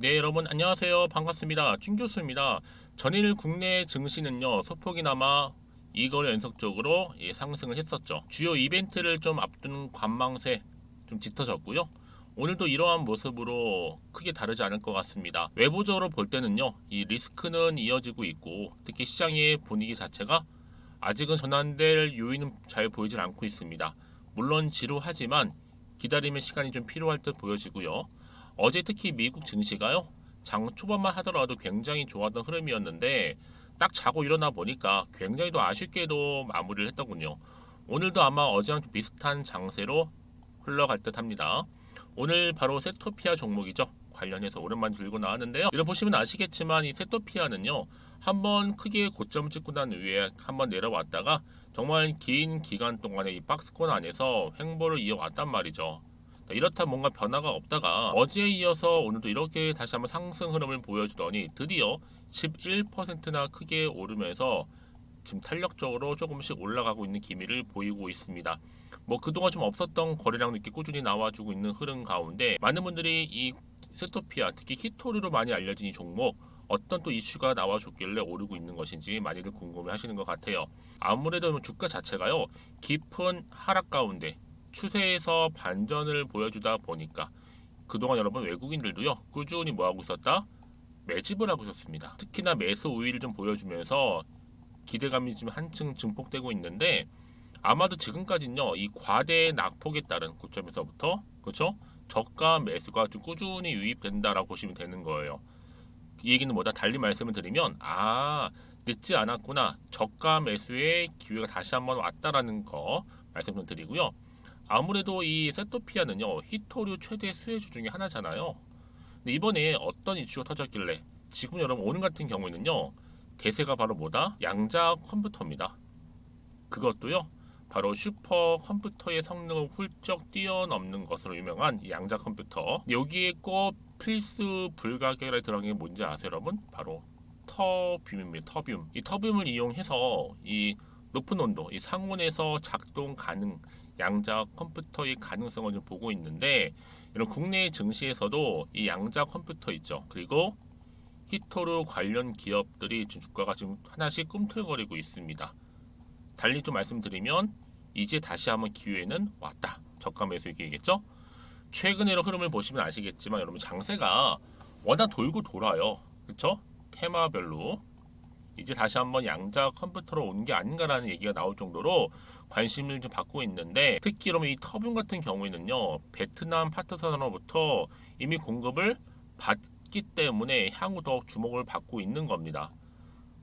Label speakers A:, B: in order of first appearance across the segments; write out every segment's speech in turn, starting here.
A: 네, 여러분 안녕하세요. 반갑습니다. 준 교수입니다. 전일 국내 증시는요, 소폭이나마 2거래 연속적으로 상승을 했었죠. 주요 이벤트를 좀 앞둔 관망세 좀 짙어졌고요. 오늘도 이러한 모습으로 크게 다르지 않을 것 같습니다. 외부적으로 볼 때는요, 이 리스크는 이어지고 있고, 특히 시장의 분위기 자체가 아직은 전환될 요인은 잘 보이질 않고 있습니다. 물론 지루하지만 기다림의 시간이 좀 필요할 듯 보여지고요. 어제 특히 미국 증시가요, 장 초반만 하더라도 굉장히 좋았던 흐름이었는데 딱 자고 일어나 보니까 굉장히 더 아쉽게도 마무리를 했더군요. 오늘도 아마 어제랑 좀 비슷한 장세로 흘러갈 듯 합니다. 오늘 바로 세토피아 종목이죠. 관련해서 오랜만에 들고 나왔는데요. 이런 보시면 아시겠지만 이 세토피아는요, 한번 크게 고점 찍고 난 후에 한번 내려왔다가 정말 긴 기간 동안에 이 박스권 안에서 횡보를 이어왔단 말이죠. 이렇다 뭔가 변화가 없다가 어제에 이어서 오늘도 이렇게 다시 한번 상승 흐름을 보여주더니 드디어 11%나 크게 오르면서 지금 탄력적으로 조금씩 올라가고 있는 기미를 보이고 있습니다. 뭐 그동안 좀 없었던 거래량도 이렇게 꾸준히 나와주고 있는 흐름 가운데 많은 분들이 이 세토피아, 특히 히토류로 많이 알려진 이 종목 어떤 또 이슈가 나와줬길래 오르고 있는 것인지 많이들 궁금해 하시는 것 같아요. 아무래도 주가 자체가요, 깊은 하락 가운데 추세에서 반전을 보여주다 보니까 그동안 여러분 외국인들도요, 꾸준히 뭐하고 있었다? 매집을 하고 있었습니다. 특히나 매수 우위를 좀 보여주면서 기대감이 지금 한층 증폭되고 있는데 아마도 지금까지는요, 이 과대 낙폭에 따른 고점에서부터 그렇죠? 저가 매수가 좀 꾸준히 유입된다라고 보시면 되는 거예요. 이 얘기는 뭐다? 달리 말씀을 드리면 늦지 않았구나, 저가 매수의 기회가 다시 한번 왔다라는 거 말씀을 드리고요. 아무래도 이 세토피아는요, 히토류 최대 수혜주 중에 하나잖아요. 근데 이번에 어떤 이슈가 터졌길래 지금 여러분 오늘 같은 경우에는요, 대세가 바로 뭐다? 양자 컴퓨터입니다. 그것도요, 바로 슈퍼 컴퓨터의 성능을 훌쩍 뛰어넘는 것으로 유명한 이 양자 컴퓨터. 여기에 꼭 필수 불가결에 들어간 게 뭔지 아세요, 여러분? 바로 터뷴입니다. 터뷴. 이 터뷴을 이용해서 이 높은 온도, 이 상온에서 작동 가능 양자 컴퓨터의 가능성을 좀 보고 있는데, 이런 국내 증시에서도 이 양자 컴퓨터 있죠. 그리고 히토류 관련 기업들이 주가가 지금 하나씩 꿈틀거리고 있습니다. 달리 좀 말씀드리면 이제 다시 한번 기회는 왔다. 저가 매수 얘기겠죠? 최근의 흐름을 보시면 아시겠지만 여러분 장세가 워낙 돌고 돌아요. 그렇죠? 테마별로 이제 다시 한번 양자 컴퓨터로 온 게 아닌가라는 얘기가 나올 정도로 관심을 좀 받고 있는데, 특히 여러분 이 터뷴 같은 경우에는요, 베트남 파트너로부터 이미 공급을 받기 때문에 향후 더 주목을 받고 있는 겁니다.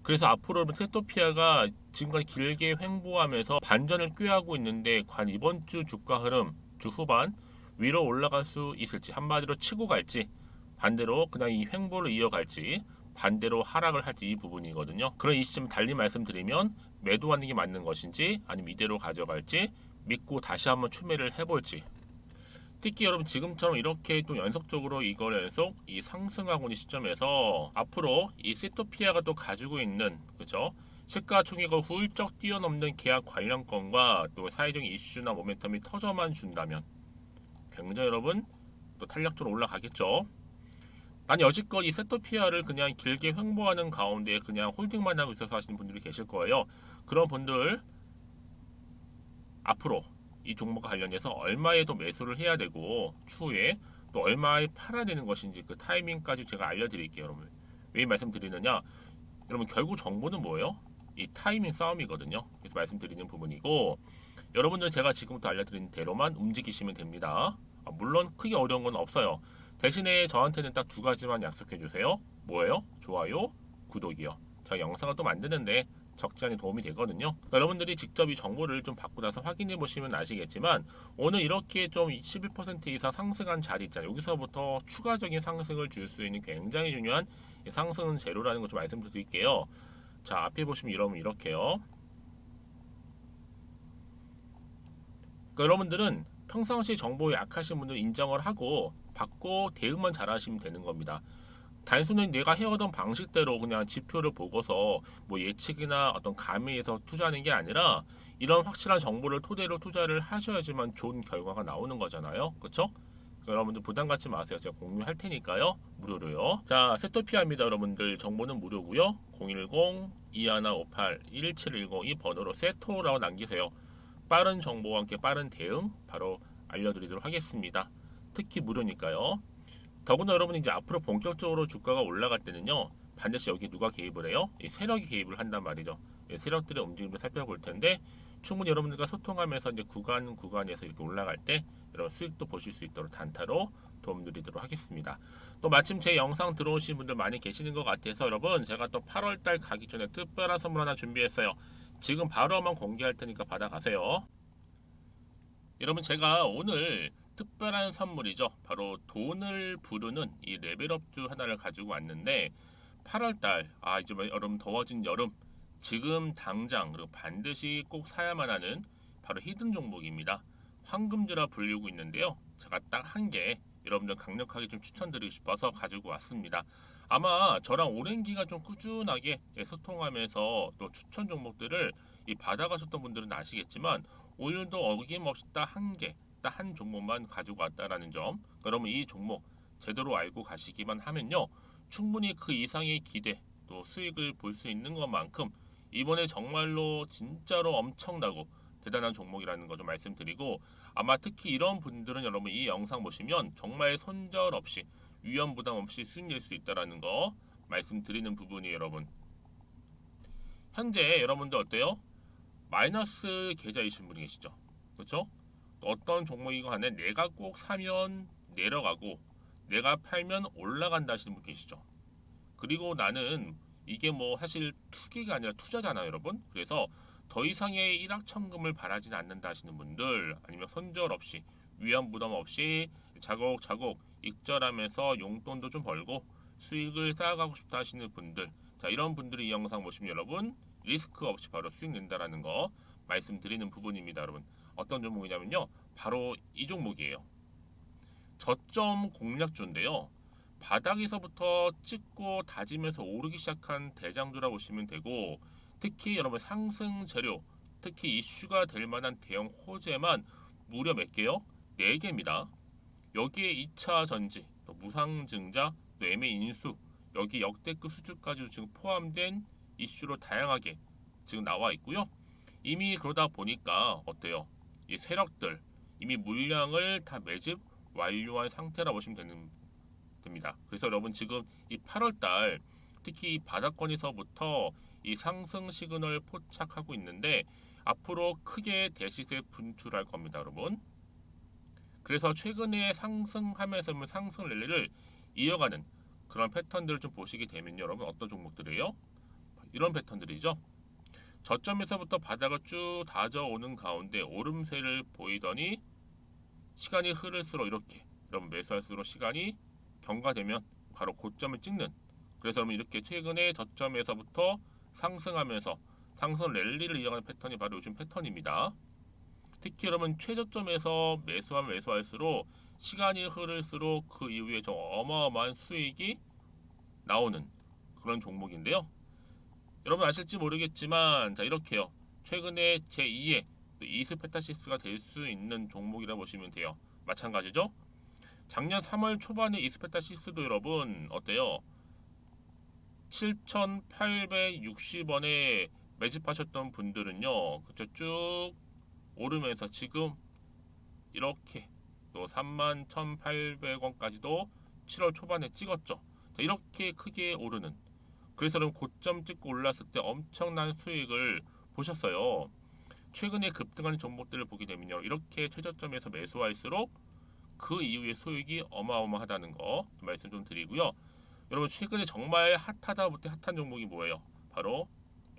A: 그래서 앞으로 세토피아가 지금까지 길게 횡보하면서 반전을 꾀하고 있는데 과연 이번 주 주가 흐름 주 후반 위로 올라갈 수 있을지, 한마디로 치고 갈지, 반대로 그냥 이 횡보를 이어갈지, 반대로 하락을 할지, 이 부분이거든요. 그런 이 시점 달리 말씀드리면 매도하는 게 맞는 것인지 아니면 이대로 가져갈지, 믿고 다시 한번 추매를 해볼지. 특히 여러분 지금처럼 이렇게 또 연속적으로 이걸 연속 이 상승하고 있는 시점에서 앞으로 이 세토피아가 또 가지고 있는 그죠, 시가총액을 훌쩍 뛰어넘는 계약 관련권과 또 사회적인 이슈나 모멘텀이 터져만 준다면 굉장히 여러분 또 탄력적으로 올라가겠죠. 아니 여지껏 이 세토피아를 그냥 길게 횡보하는 가운데 그냥 홀딩만 하고 있어서 하시는 분들이 계실 거예요. 그런 분들 앞으로 이 종목과 관련해서 얼마에 더 매수를 해야 되고 추후에 또 얼마에 팔아야 되는 것인지 그 타이밍까지 제가 알려드릴게요, 여러분. 왜 말씀드리느냐? 여러분 결국 정보는 뭐예요? 이 타이밍 싸움이거든요. 그래서 말씀드리는 부분이고, 여러분들 제가 지금부터 알려드린 대로만 움직이시면 됩니다. 물론 크게 어려운 건 없어요. 대신에 저한테는 딱 두 가지만 약속해 주세요. 뭐예요? 좋아요, 구독이요. 제가 영상을 또 만드는데 적지 않은 도움이 되거든요. 여러분들이 직접 이 정보를 좀 받고 나서 확인해 보시면 아시겠지만 오늘 이렇게 좀 11% 이상 상승한 자리 있잖아요. 여기서부터 추가적인 상승을 줄 수 있는 굉장히 중요한 상승 재료라는 걸 좀 말씀드릴게요. 자, 앞에 보시면 이러면 이렇게요. 그러니까 여러분들은 평상시 정보에 약하신 분들 인정을 하고 받고 대응만 잘하시면 되는 겁니다. 단순히 내가 해오던 방식대로 그냥 지표를 보고서 뭐 예측이나 어떤 감의에서 투자하는 게 아니라 이런 확실한 정보를 토대로 투자를 하셔야지만 좋은 결과가 나오는 거잖아요. 그렇죠? 여러분들 부담 갖지 마세요. 제가 공유할 테니까요. 무료로요. 자, 세토피아입니다. 여러분들 정보는 무료고요. 010-2158-1710 이 번호로 세토라고 남기세요. 빠른 정보와 함께 빠른 대응 바로 알려드리도록 하겠습니다. 특히 무료니까요. 더구나 여러분이 이제 앞으로 본격적으로 주가가 올라갈 때는요. 반드시 여기 누가 개입을 해요? 이 세력이 개입을 한단 말이죠. 세력들의 움직임을 살펴볼 텐데 충분히 여러분들과 소통하면서 이제 구간에서 이렇게 올라갈 때 여러분 수익도 보실 수 있도록 단타로 도움드리도록 하겠습니다. 또 마침 제 영상 들어오신 분들 많이 계시는 것 같아서 여러분 제가 또 8월달 가기 전에 특별한 선물 하나 준비했어요. 지금 바로 한번 공개할 테니까 받아가세요. 여러분 제가 오늘 특별한 선물이죠. 바로 돈을 부르는 이 레벨업주 하나를 가지고 왔는데 8월달 이제 여러분 더워진 여름 지금 당장 그리고 반드시 꼭 사야만 하는 바로 히든 종목입니다. 황금주라 불리고 있는데요. 제가 딱 한 개 여러분들 강력하게 좀 추천드리고 싶어서 가지고 왔습니다. 아마 저랑 오랜 기간 좀 꾸준하게 소통하면서 또 추천 종목들을 받아가셨던 분들은 아시겠지만 오늘도 어김없이 딱 한 개, 딱 한 종목만 가지고 왔다라는 점. 그러면 이 종목 제대로 알고 가시기만 하면요. 충분히 그 이상의 기대 또 수익을 볼 수 있는 것만큼 이번에 정말로 진짜로 엄청나고 대단한 종목이라는 거 좀 말씀드리고 아마 특히 이런 분들은 여러분 이 영상 보시면 정말 손절 없이 위험 부담 없이 수익 낼 수 있다라는 거 말씀드리는 부분이 여러분. 현재 여러분들 어때요? 마이너스 계좌이신 분이 계시죠? 그렇죠? 어떤 종목이건 간에 내가 꼭 사면 내려가고 내가 팔면 올라간다 하시는 분 계시죠? 그리고 나는 이게 뭐 사실 투기가 아니라 투자잖아요, 여러분. 그래서 더 이상의 일확천금을 바라진 않는다 하시는 분들, 아니면 손절 없이 위험 부담 없이 자곡자곡 익절하면서 용돈도 좀 벌고 수익을 쌓아가고 싶다 하시는 분들, 자 이런 분들이 이 영상 보시면 여러분 리스크 없이 바로 수익 낸다라는 거 말씀드리는 부분입니다, 여러분. 어떤 종목이냐면요, 바로 이 종목이에요. 저점 공략주인데요. 바닥에서부터 찍고 다지면서 오르기 시작한 대장주라 보시면 되고, 특히 여러분 상승 재료, 특히 이슈가 될 만한 대형 호재만 무려 몇 개요? 4개입니다. 여기에 2차 전지, 또 무상증자, 또 매매 인수, 여기 역대급 수주까지 지금 포함된 이슈로 다양하게 지금 나와 있고요. 이미 그러다 보니까 어때요? 이 세력들 이미 물량을 다 매집 완료한 상태라 보시면 됩니다. 그래서 여러분 지금 이 8월달 특히 이 바닥권에서부터 이 상승 시그널 포착하고 있는데 앞으로 크게 대시세 분출할 겁니다, 여러분. 그래서 최근에 상승하면서 상승 랠리를 이어가는 그런 패턴들을 좀 보시게 되면 여러분 어떤 종목들이에요? 이런 패턴들이죠. 저점에서부터 바닥을 쭉 다져오는 가운데 오름세를 보이더니 시간이 흐를수록 이렇게 여러분 매수할수록 시간이 경과되면 바로 고점을 찍는, 그래서 여러분 이렇게 최근에 저점에서부터 상승하면서 상승 랠리를 이어가는 패턴이 바로 요즘 패턴입니다. 특히 여러분 최저점에서 매수하면 매수할수록 시간이 흐를수록 그 이후에 좀 어마어마한 수익이 나오는 그런 종목인데요. 여러분 아실지 모르겠지만 자 이렇게요. 최근에 제2의 이스페타시스가 될 수 있는 종목이라 보시면 돼요. 마찬가지죠. 작년 3월 초반에 이스페타시스도 여러분 어때요? 7,860원에 매집하셨던 분들은요. 그쵸 쭉 오르면서 지금 이렇게 또 31,800원까지도 7월 초반에 찍었죠. 자, 이렇게 크게 오르는, 그래서 여러분 고점 찍고 올랐을 때 엄청난 수익을 보셨어요. 최근에 급등하는 종목들을 보게 되면요, 이렇게 최저점에서 매수할수록 그 이후에 수익이 어마어마하다는 거 말씀 좀 드리고요. 여러분 최근에 정말 핫하다 못해 핫한 종목이 뭐예요? 바로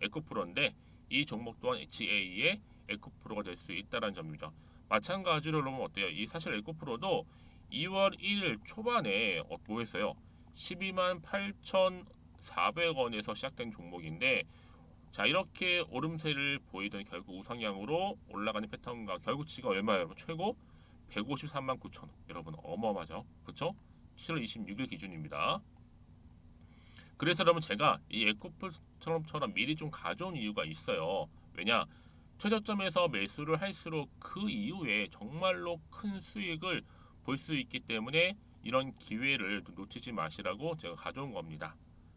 A: 에코프로인데 이 종목 또한 HA의 에코프로가 될 수 있다는 점입니다. 마찬가지로 여러분 어때요? 이 사실 에코프로도 2월 1일 초반에 뭐 했어요? 12만 8,400원에서 시작된 종목인데 자 이렇게 오름세를 보이던 결국 우상향으로 올라가는 패턴과 결국 지가 얼마예요? 여러분 최고 153만 9천원. 여러분 어마어마하죠? 그쵸? 7월 26일 기준입니다. 그래서 여러분 제가 이 에코프처럼 미리 좀 가져온 이유가 있어요. 왜냐? 최저점에서 매수를 할수록 그 이후에 정말로 큰 수익을 볼 수 있기 때문에 이런 기회를 놓치지 마시라고 제가 가져온 겁니다.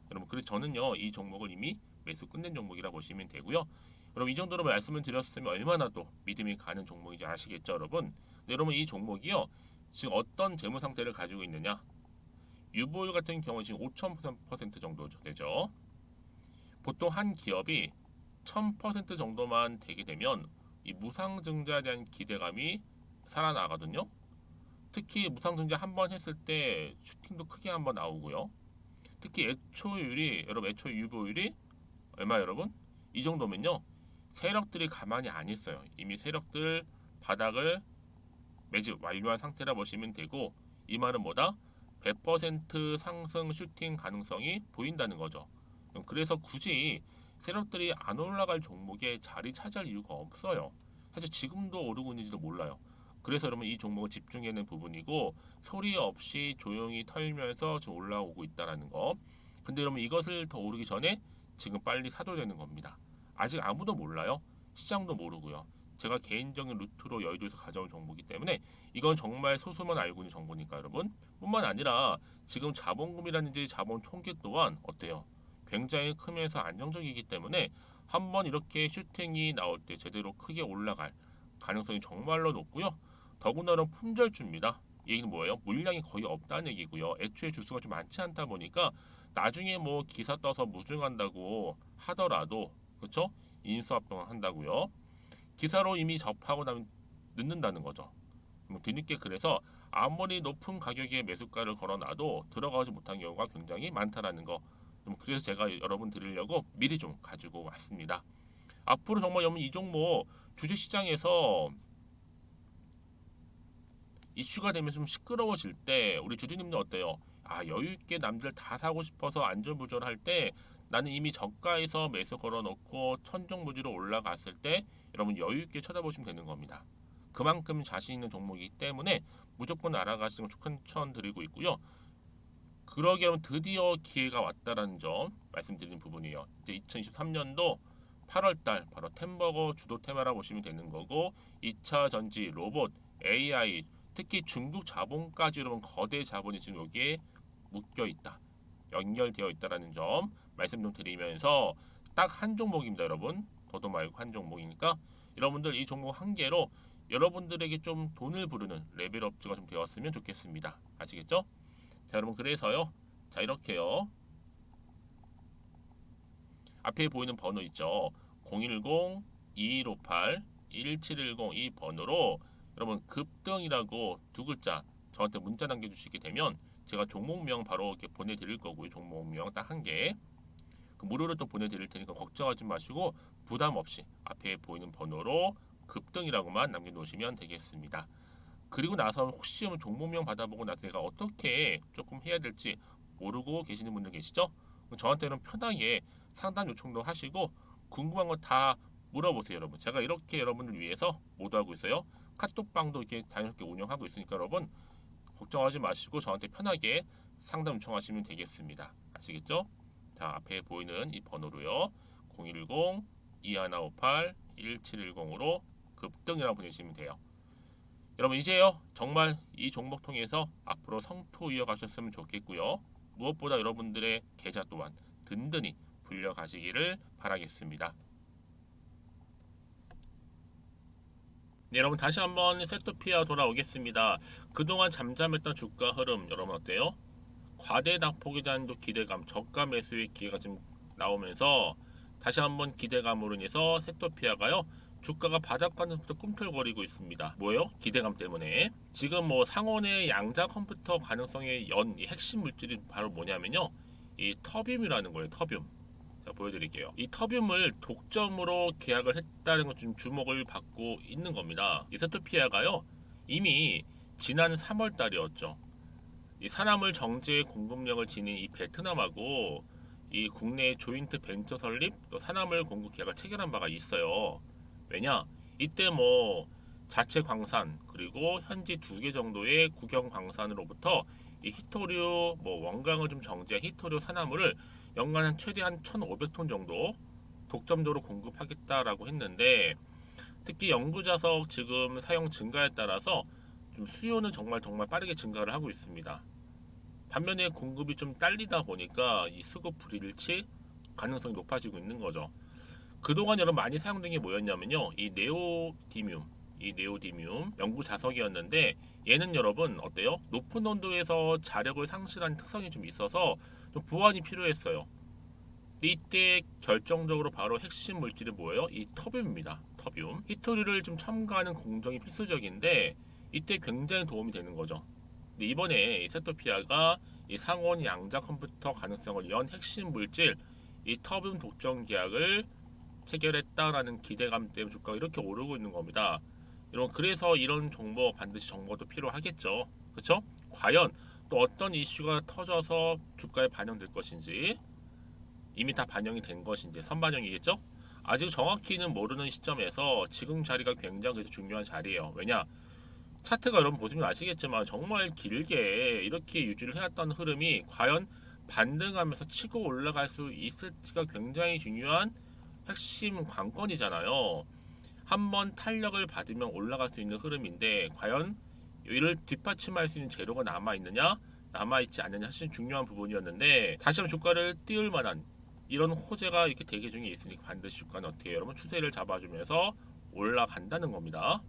A: 여러분, 그래서 저는요 이 종목을 이미 매수 끝낸 종목이라 보시면 되고요. 여러분, 이 정도로 말씀을 드렸으면 얼마나 또 믿음이 가는 종목인지 아시겠죠, 여러분? 네, 여러분, 이 종목이요 지금 어떤 재무 상태를 가지고 있느냐? 유보율 같은 경우 지금 5,000% 정도 되죠. 보통 한 기업이 1000% 정도만 되게 되면 이 무상증자에 대한 기대감이 살아나거든요. 특히 무상증자 한 번 했을 때 슈팅도 크게 한번 나오고요. 특히 애초율이, 여러분, 애초 유보율이 얼마, 여러분? 이 정도면요 세력들이 가만히 안 있어요. 이미 세력들 바닥을 매집 완료한 상태라 보시면 되고, 이 말은 뭐다? 100% 상승 슈팅 가능성이 보인다는 거죠. 그래서 굳이 세력들이 안 올라갈 종목에 자리 차지할 이유가 없어요. 사실 지금도 오르고 있는지도 몰라요. 그래서 여러분, 이 종목을 집중해야 하는 부분이고, 소리 없이 조용히 털면서 지금 올라오고 있다는 거. 근데 여러분, 이것을 더 오르기 전에 지금 빨리 사도 되는 겁니다. 아직 아무도 몰라요. 시장도 모르고요. 제가 개인적인 루트로 여의도에서 가져온 정보이기 때문에 이건 정말 소수만 알고 있는 정보니까 여러분. 뿐만 아니라 지금 자본금이라든지 자본 총계 또한 어때요? 굉장히 크면서 안정적이기 때문에 한번 이렇게 슈팅이 나올 때 제대로 크게 올라갈 가능성이 정말로 높고요. 더군다나 품절주입니다. 이 얘기는 뭐예요? 물량이 거의 없다는 얘기고요. 애초에 주수가 좀 많지 않다 보니까 나중에 뭐 기사 떠서 무증한다고 하더라도, 그렇죠? 인수합병 한다고요. 기사로 이미 접하고 나면 늦는다는 거죠. 뒤늦게, 그래서 아무리 높은 가격에 매수가를 걸어놔도 들어가지 못한 경우가 굉장히 많다라는 거. 그래서 제가 여러분 드리려고 미리 좀 가지고 왔습니다. 앞으로 정말 여러분, 이 종목 주식시장에서 이슈가 되면 좀 시끄러워질 때 우리 주주님들 어때요? 아, 여유있게 남들 다 사고 싶어서 안전부절할 때 나는 이미 저가에서 매수 걸어놓고 천정부지로 올라갔을 때 여러분 여유있게 쳐다보시면 되는 겁니다. 그만큼 자신 있는 종목이기 때문에 무조건 알아가시는 걸 추천드리고 있고요. 그러기 여러분, 드디어 기회가 왔다라는 점 말씀드리는 부분이에요. 이제 2023년도 8월달 바로 템버거 주도 테마라 보시면 되는 거고, 2차 전지, 로봇, AI, 특히 중국 자본까지 여러분 거대 자본이 지금 여기에 묶여 있다, 연결되어 있다라는 점 말씀 좀 드리면서 딱 한 종목입니다, 여러분. 더도 말고 한 종목이니까 여러분들 이 종목 한 개로 여러분들에게 좀 돈을 부르는 레벨업주가 좀 되었으면 좋겠습니다. 아시겠죠? 자, 여러분, 그래서요. 자, 이렇게요. 앞에 보이는 번호 있죠. 010-2158-1710 이 번호로 여러분 급등이라고 두 글자 저한테 문자 남겨주시게 되면 제가 종목명 바로 이렇게 보내드릴 거고요. 종목명 딱 한 개. 그 무료로 또 보내드릴 테니까 걱정하지 마시고 부담 없이 앞에 보이는 번호로 급등이라고만 남겨놓으시면 되겠습니다. 그리고 나서 혹시 종목명 받아보고 나서 내가 어떻게 조금 해야 될지 모르고 계시는 분들 계시죠? 저한테는 편하게 상담 요청도 하시고 궁금한 거 다 물어보세요, 여러분. 제가 이렇게 여러분을 위해서 모두하고 있어요. 카톡방도 이렇게 자연스럽게 운영하고 있으니까 여러분 걱정하지 마시고 저한테 편하게 상담 요청하시면 되겠습니다. 아시겠죠? 자, 앞에 보이는 이 번호로요. 010-2158-1710으로 급등이라고 보내시면 돼요. 여러분, 이제요 정말 이 종목 통해서 앞으로 성투 이어가셨으면 좋겠고요. 무엇보다 여러분들의 계좌 또한 든든히 불려가시기를 바라겠습니다. 네, 여러분, 다시 한번 세토피아 돌아오겠습니다. 그동안 잠잠했던 주가 흐름 여러분 어때요? 과대 낙폭에 대한 기대감, 저가 매수의 기회가 좀 나오면서 다시 한번 기대감으로 인해서 세토피아가요 주가가 바닥권부터 꿈틀거리고 있습니다. 뭐예요? 기대감 때문에. 지금 뭐 상온의 양자 컴퓨터 가능성의 핵심 물질이 바로 뭐냐면요, 이 터뷴이라는 거예요. 터뷴. 제가 보여드릴게요. 이 터뷴을 독점으로 계약을 했다는 것 좀 주목을 받고 있는 겁니다. 이 세토피아가요 이미 지난 3월 달이었죠. 이 산화물 정제 공급력을 지닌 이 베트남하고 이 국내 조인트 벤처 설립, 또 산화물 공급 계약을 체결한 바가 있어요. 왜냐? 이때 뭐 자체 광산 그리고 현지 2개 정도의 국영 광산으로부터 이 히토류 뭐 원강을 좀 정제한 히토류 산화물을 연간 한 최대 한 1,500톤 정도 독점적으로 공급하겠다라고 했는데, 특히 영구자석 지금 사용 증가에 따라서 좀 좀 수요는 정말 빠르게 증가를 하고 있습니다. 반면에 공급이 좀 딸리다 보니까 이 수급 불일치 가능성이 높아지고 있는 거죠. 그동안 여러분 많이 사용된 게 뭐였냐면요, 이 네오디뮴 연구 자석이었는데, 얘는 여러분 어때요? 높은 온도에서 자력을 상실한 특성이 좀 있어서 좀 보완이 필요했어요. 이때 결정적으로 바로 핵심 물질이 뭐예요? 이 터뷴입니다. 터뷴. 히토리를 좀 첨가하는 공정이 필수적인데 이때 굉장히 도움이 되는 거죠. 근데 이번에 이 세토피아가 이 상온 양자 컴퓨터 가능성을 연 핵심 물질 이 터뷴 독점 계약을 체결했다라는 기대감 때문에 주가가 이렇게 오르고 있는 겁니다. 여러분, 그래서 이런 정보 반드시 정보도 필요하겠죠. 그렇죠? 과연 또 어떤 이슈가 터져서 주가에 반영될 것인지, 이미 다 반영이 된 것인지, 선반영이겠죠? 아직 정확히는 모르는 시점에서 지금 자리가 굉장히 중요한 자리예요. 왜냐? 차트가 여러분 보시면 아시겠지만 정말 길게 이렇게 유지를 해왔던 흐름이 과연 반등하면서 치고 올라갈 수 있을지가 굉장히 중요한 핵심 관건이잖아요. 한번 탄력을 받으면 올라갈 수 있는 흐름인데 과연 이를 뒷받침할 수 있는 재료가 남아있느냐, 남아있지 않느냐 사실 중요한 부분이었는데, 다시 한번 주가를 띄울 만한 이런 호재가 이렇게 대기 중에 있으니까 반드시 주가는 어떻게 해요? 여러분, 추세를 잡아주면서 올라간다는 겁니다.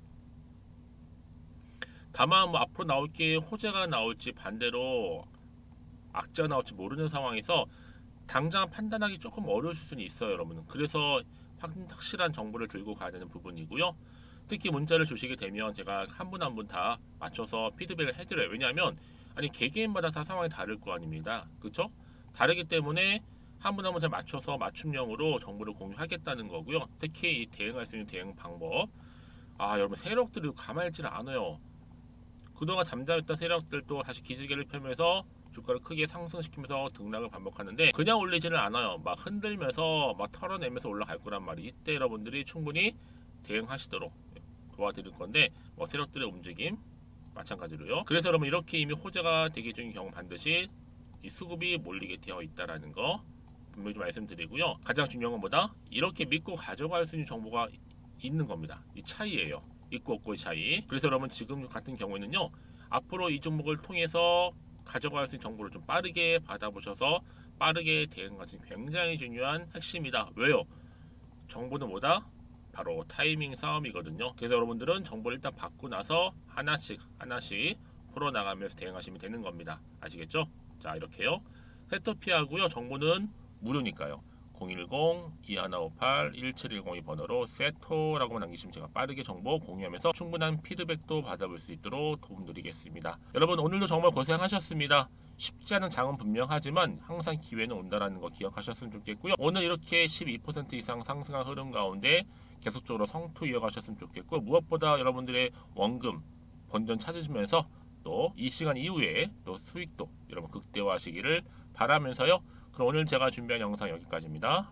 A: 다만 뭐 앞으로 나올 게 호재가 나올지 반대로 악재가 나올지 모르는 상황에서 당장 판단하기 조금 어려울 수는 있어요, 여러분. 그래서 확실한 정보를 들고 가야 되는 부분이고요. 특히 문자를 주시게 되면 제가 한 분 한 분 다 맞춰서 피드백을 해드려요. 왜냐하면 아니 개개인마다 다 상황이 다를 거 아닙니다. 그렇죠? 다르기 때문에 한 분 한 분 다 맞춰서 맞춤형으로 정보를 공유하겠다는 거고요. 특히 이 대응할 수 있는 대응 방법. 여러분, 세력들이 가만히 있지는 않아요. 그동안 잠잠했던 세력들도 다시 기지개를 펴면서 주가를 크게 상승시키면서 등락을 반복하는데 그냥 올리지는 않아요. 막 흔들면서 막 털어내면서 올라갈 거란 말이. 이때 여러분들이 충분히 대응하시도록 도와드릴 건데, 뭐 세력들의 움직임 마찬가지로요. 그래서 여러분, 이렇게 이미 호재가 대기 중인 경우 반드시 이 수급이 몰리게 되어 있다라는 거 분명히 좀 말씀드리고요. 가장 중요한 건 뭐다? 이렇게 믿고 가져갈 수 있는 정보가 있는 겁니다. 이 차이예요. 있고 없고의 차이. 그래서 여러분, 지금 같은 경우에는요, 앞으로 이 종목을 통해서 가져갈 수 있는 정보를 좀 빠르게 받아보셔서 빠르게 대응하시는 굉장히 중요한 핵심이다. 왜요? 정보는 뭐다? 바로 타이밍 싸움이거든요. 그래서 여러분들은 정보를 일단 받고 나서 하나씩 풀어나가면서 대응하시면 되는 겁니다. 아시겠죠? 자, 이렇게요. 세토피아고요. 정보는 무료니까요. 010-2158-1710이 번호로 세토라고만 남기시면 제가 빠르게 정보 공유하면서 충분한 피드백도 받아볼 수 있도록 도움드리겠습니다. 여러분, 오늘도 정말 고생하셨습니다. 쉽지 않은 장은 분명하지만 항상 기회는 온다라는 거 기억하셨으면 좋겠고요. 오늘 이렇게 12% 이상 상승한 흐름 가운데 계속적으로 성투 이어가셨으면 좋겠고, 무엇보다 여러분들의 원금 본전 찾으시면서 또 이 시간 이후에 또 수익도 여러분 극대화하시기를 바라면서요. 그럼 오늘 제가 준비한 영상 여기까지입니다.